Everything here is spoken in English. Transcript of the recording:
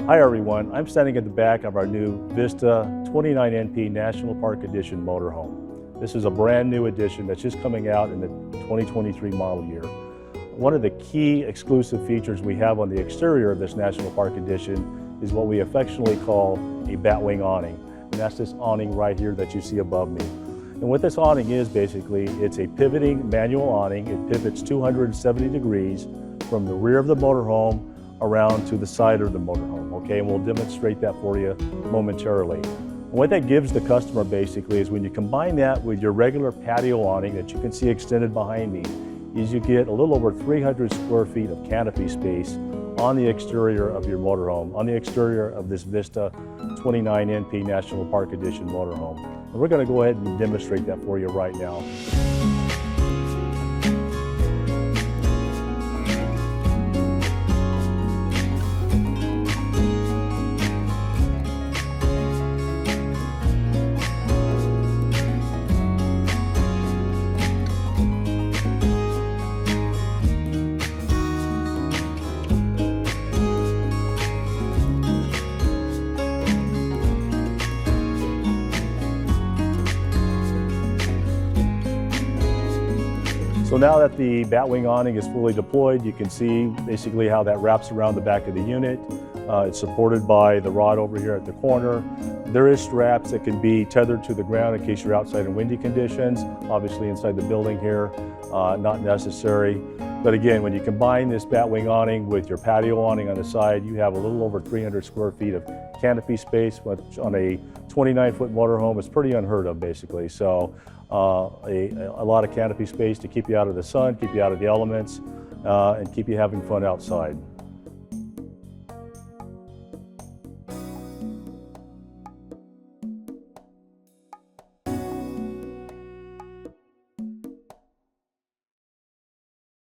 Hi everyone, I'm standing at the back of our new Vista 29 NP National Park Edition motorhome. This is a brand new edition that's just coming out in the 2023 model year. One of the key exclusive features we have on the exterior of this National Park Edition is what we affectionately call a Batwing Awning. And that's this awning right here that you see above me. And what this awning is basically, it's a pivoting manual awning. It pivots 270 degrees from the rear of the motorhome around to the side of the motorhome, okay? And we'll demonstrate that for you momentarily. And what that gives the customer basically is when you combine that with your regular patio awning that you can see extended behind me, is you get a little over 300 square feet of canopy space on the exterior of your motorhome, on the exterior of this Vista 29 NP National Park Edition motorhome. And we're gonna go ahead and demonstrate that for you right now. So now that the Batwing awning is fully deployed, you can see basically how that wraps around the back of the unit. It's supported by the rod over here at the corner. There is straps that can be tethered to the ground in case you're outside in windy conditions. Obviously inside the building here, not necessary. But again, when you combine this Batwing awning with your patio awning on the side, you have a little over 300 square feet of canopy space, which on a 29-foot motorhome is pretty unheard of basically. So a lot of canopy space to keep you out of the sun, keep you out of the elements, and keep you having fun outside.